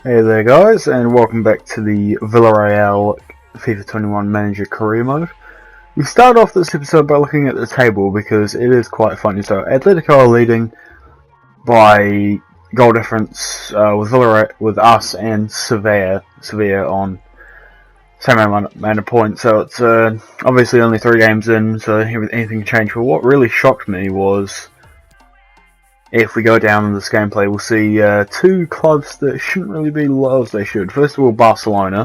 Hey there guys, and welcome back to the Villareal FIFA 21 Manager Career Mode. We start off this episode by looking at the table because it is quite funny. So Atletico are leading by goal difference with us and Sevilla on same amount of points. So it's obviously only 3 games in, so anything can change. But what really shocked me was, if we go down in this gameplay, we'll see 2 clubs that shouldn't really be low as they should. First of all, Barcelona.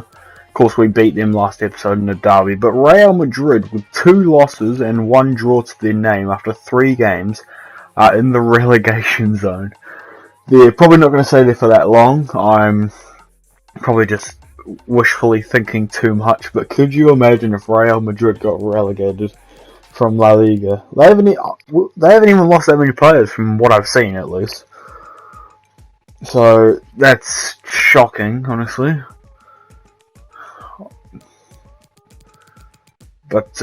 Of course, we beat them last episode in a derby. But Real Madrid, with 2 losses and 1 draw to their name after 3 games, are in the relegation zone. They're probably not going to stay there for that long. I'm probably just wishfully thinking too much. But could you imagine if Real Madrid got relegated from La Liga? They haven't even lost that many players from what I've seen, at least. So that's shocking, honestly. But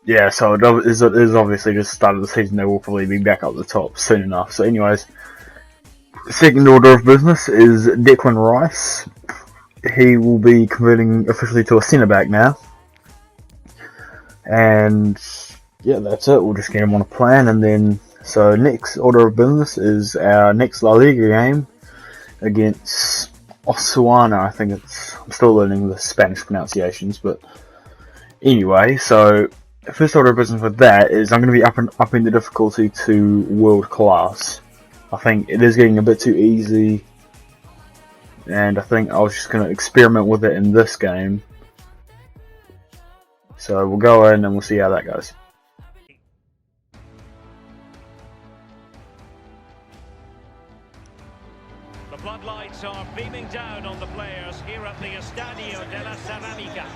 yeah, so it is obviously just the start of the season. They will probably be back up the top soon enough. So anyways, second order of business is Declan Rice. He will be converting officially to a centre back now. And yeah, that's it. We'll just get him on a plan, and then so next order of business is our next La Liga game against Osasuna. I think I'm still learning the Spanish pronunciations, but anyway. So first order of business with that is I'm going to be upping the difficulty to world class. I think it is getting a bit too easy, and I think I was just going to experiment with it in this game. So we'll go in and we'll see how that goes. The floodlights are beaming down on the players here at the Estadio de la Ceramica.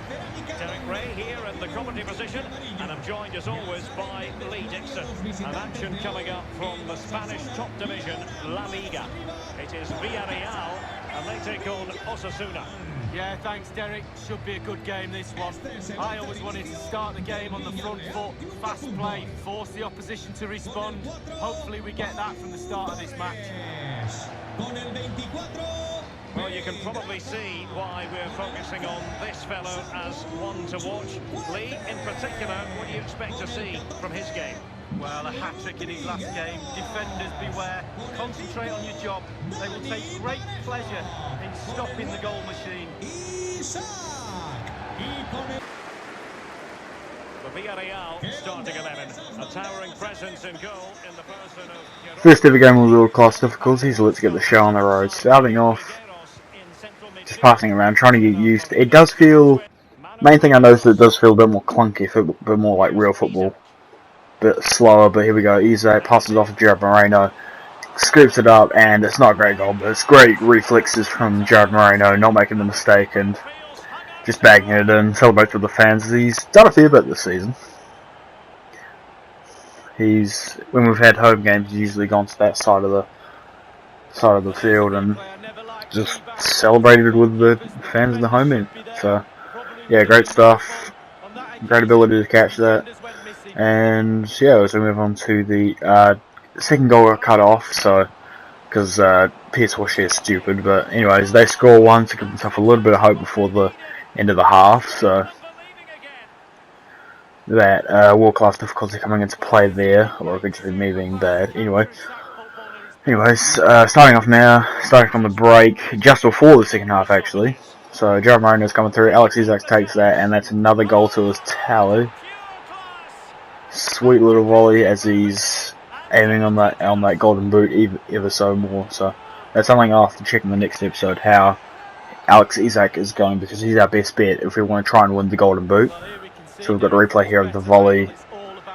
Derek Ray here in the commentary position, and I'm joined as always by Lee Dixon. An action coming up from the Spanish top division, La Liga. It is Villareal, and they take on Osasuna. Yeah, thanks Derek. Should be a good game, this one. I always wanted to start the game on the front foot, fast play, force the opposition to respond. Hopefully we get that from the start of this match. Well, you can probably see why we're focusing on this fellow as one to watch. Lee, in particular, what do you expect to see from his game? Well, a hat-trick in his last game. Defenders beware. Concentrate on your job. They will take great pleasure in stopping the goal machine. The Villareal starting 11. A towering presence in goal in the person of... First ever game with world class difficulties, so let's get the show on the road. Starting off, just passing around, trying to get used. It does feel, main thing I noticed, it does feel a bit more clunky, a bit more like real football. Bit slower, but here we go. Isak passes off to Jared Moreno, scoops it up, and it's not a great goal, but it's great reflexes from Jared Moreno, not making the mistake and just bagging it in. Celebrates with the fans. He's done a fair bit this season. When we've had home games, he's usually gone to that side of the field and just celebrated with the fans in the home end. So yeah, great stuff. Great ability to catch that. And yeah, as we move on to the second goal got cut off, so because PS4 is stupid. But anyways, they score one to give themselves a little bit of hope before the end of the half. So that world-class difficulty coming into play there, or it could just be me being bad. Anyways, starting off now, starting from the break, just before the second half actually. So Jared Moreno's coming through, Alex Isak takes that, and that's another goal to his tally. Sweet little volley as he's aiming on that golden boot ever so more. So that's something I'll have to check in the next episode, how Alex Isak is going, because he's our best bet if we want to try and win the golden boot. So we've got a replay here of the volley.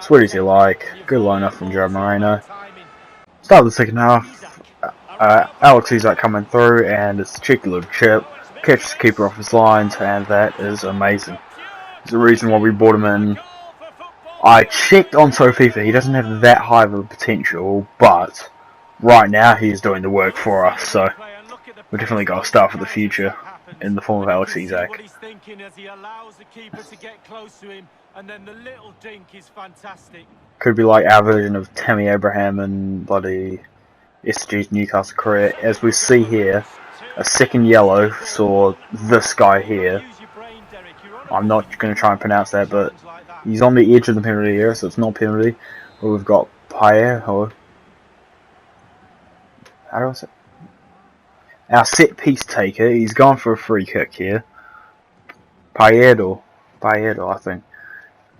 Sweet as you like. Good line up from Jared Moreno. Start of the second half. Alex Isak coming through, and it's a cheeky little chip. Catches the keeper off his lines, and that is amazing. There's a reason why we brought him in. I checked on FIFA, he doesn't have that high of a potential, but right now he is doing the work for us, so we've definitely got a start for the future in the form of Alex Isak. What he's thinking as he allows the keeper to get close to him, and then the little dink is fantastic. Could be like our version of Tammy Abraham and bloody SG's Newcastle career. As we see here, a second yellow saw this guy here. I'm not going to try and pronounce that, but he's on the edge of the penalty area, so it's not penalty. But we've got Parejo. How do I say? Our set piece taker. He's gone for a free kick here. Parejo, I think.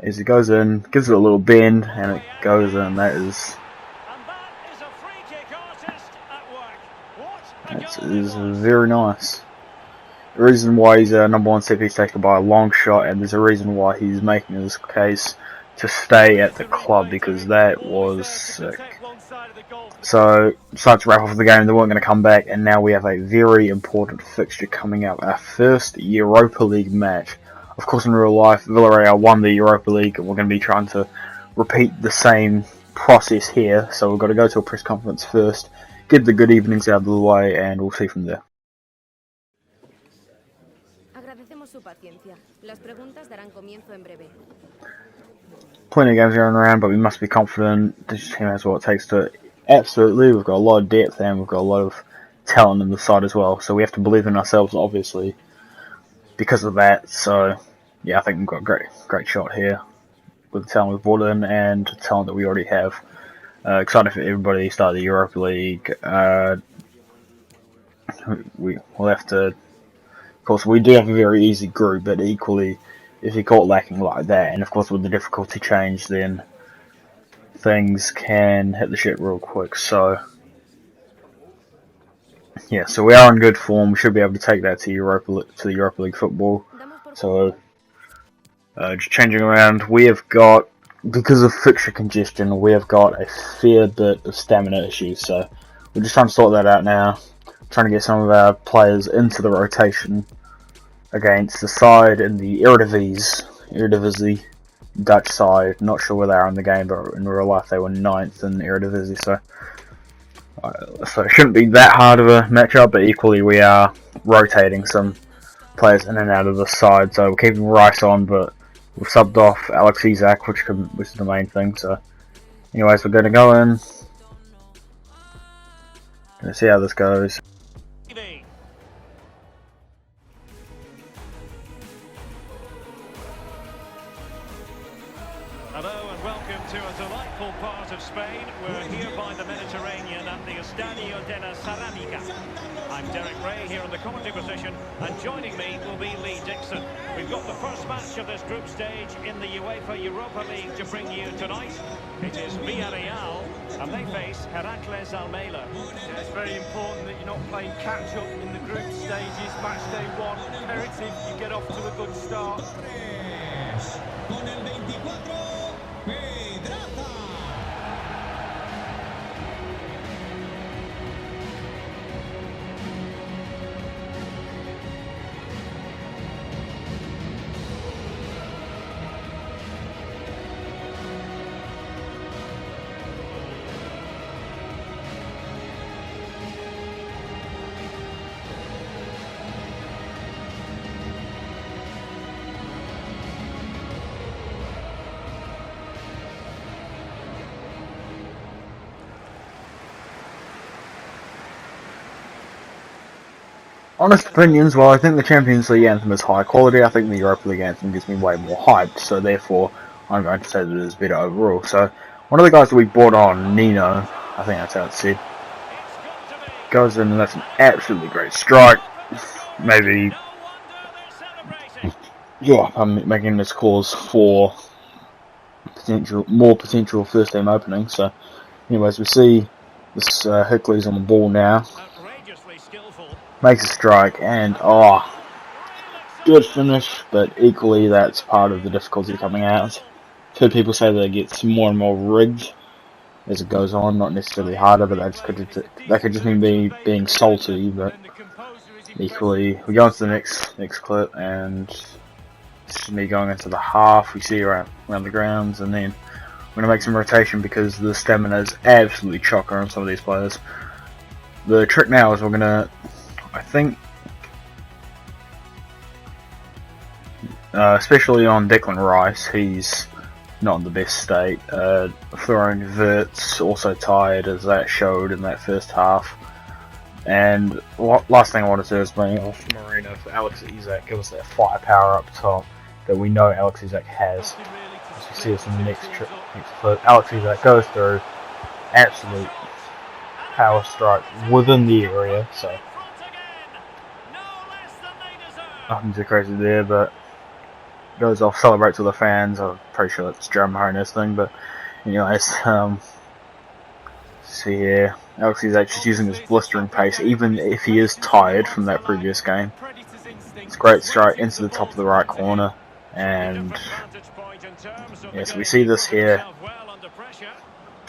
As he goes in, gives it a little bend, and it goes in. That is very nice. The reason why he's a number one set piece taker by a long shot, and there's a reason why he's making his case to stay at the club, because that was sick. So, decided to wrap off the game. They weren't going to come back, and now we have a very important fixture coming up. Our first Europa League match. Of course, in real life, Villareal won the Europa League, and we're going to be trying to repeat the same process here. So we've got to go to a press conference first, get the good evenings out of the way, and we'll see from there. Plenty of games going around, but we must be confident this team has what it takes to. Absolutely, we've got a lot of depth and we've got a lot of talent in the side as well. So we have to believe in ourselves, obviously, because of that. So yeah, I think we've got a great shot here with the talent we've brought in and the talent that we already have. Excited for everybody to start the Europa League. We'll have to. Of course, we do have a very easy group, but equally, if you caught lacking like that, and of course with the difficulty change, then things can hit the shit real quick. So yeah, so we are in good form. We should be able to take that to the Europa League football. So just changing around, we have got, because of fixture congestion, we have got a fair bit of stamina issues. So we're just trying to sort that out now. Trying to get some of our players into the rotation against the side in the Eredivisie Dutch side. Not sure where they are in the game, but in real life they were 9th in Eredivisie, so it shouldn't be that hard of a matchup, but equally we are rotating some players in and out of the side, so we're keeping Rice on, but we've subbed off Alex Isak, which is the main thing. So anyways, we're going to go in, going to see how this goes. Hello and welcome to a delightful part of Spain. We're here by the Mediterranean at the Estadio della Ceramica. I'm Derek Ray here in the commentary position, and joining me will be Lee Dixon. We've got the first match of this group stage in the UEFA Europa League to bring you tonight. It is Villareal, and they face Heracles Almelo. Yeah, it's very important that you're not playing catch-up in the group stages. Match day one, imperative you get off to a good start. Honest opinions, well, I think the Champions League anthem is high quality. I think the Europa League anthem gives me way more hype, so therefore I'm going to say that it is better overall. So one of the guys that we brought on, Nino, I think that's how it's said, goes in and that's an absolutely great strike. Maybe, yeah, I'm making this cause for more potential first team opening. So anyways, we see this Hercules on the ball now. Makes a strike, and good finish, but equally that's part of the difficulty coming out. I've heard people say that it gets more and more rigged as it goes on, not necessarily harder, but that could just mean being salty. But equally, we go on to the next clip, and it's me going into the half. We see around the grounds, and then we're going to make some rotation because the stamina is absolutely chocker on some of these players. The trick now is we're going to, I think, especially on Declan Rice, he's not in the best state. Florian Wirtz also tired, as that showed in that first half. And last thing I want to do is bring off Marino for Alex Isak. Give us that firepower up top that we know Alex Isak has. As you see this in the next clip, Alex Isak goes through, absolute power strike within the area, so nothing too crazy there, but goes off, celebrates with the fans. I'm pretty sure it's Jerome Marino's thing, but anyways, see here, Alex is actually using his blistering pace, even if he is tired from that previous game. It's a great strike into the top of the right corner, and yes, we see this here.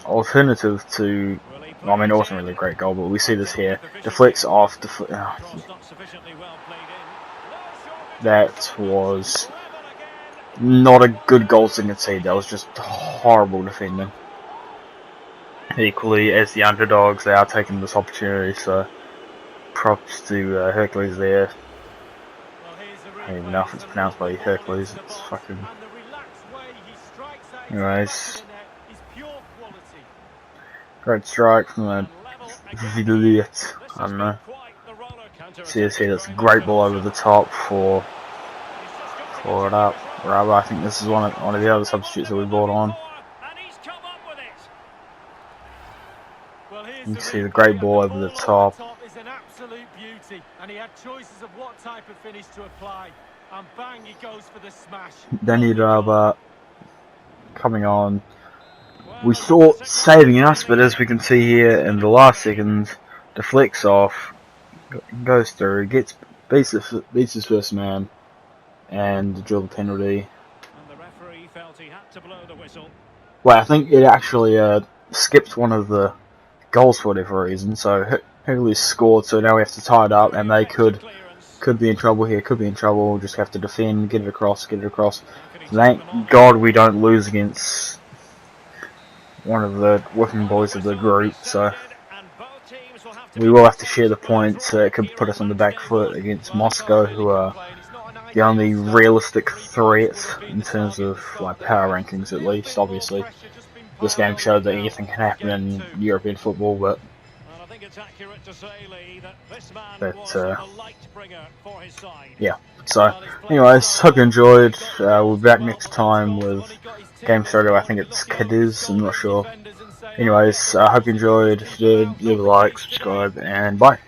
Alternative to, well, I mean, it wasn't really a great goal, but we see this here. Deflects off. That was not a good goal to concede. That was just horrible defending. Equally, as the underdogs, they are taking this opportunity, so props to Hercules there. I don't even know if it's pronounced by Hercules. It's fucking. Anyways. Great strike from the Villareal. I don't know. See this here, that's a great ball over the top for it up. Rather, I think this is one of the other substitutes that we brought on. You can see the great ball over the top. Danny Raba coming on. We thought saving us, but as we can see here in the last second, deflects off, goes through, beats his first man, and drew the penalty. Well, I think it actually skipped one of the goals for whatever reason, so Hercules scored, so now we have to tie it up, and they could be in trouble here, could be in trouble, just have to defend, get it across. Thank God we don't lose against one of the working boys of the group, so we will have to share the points. It could put us on the back foot against Moscow, who are the only realistic threat in terms of like power rankings, at least. Obviously, this game showed that anything can happen in European football, but yeah. So, anyways, hope you enjoyed. We'll be back next time with game photo. I think it's Cadiz, I'm not sure. Anyways, I hope you enjoyed. If you did, leave a like, subscribe, and bye.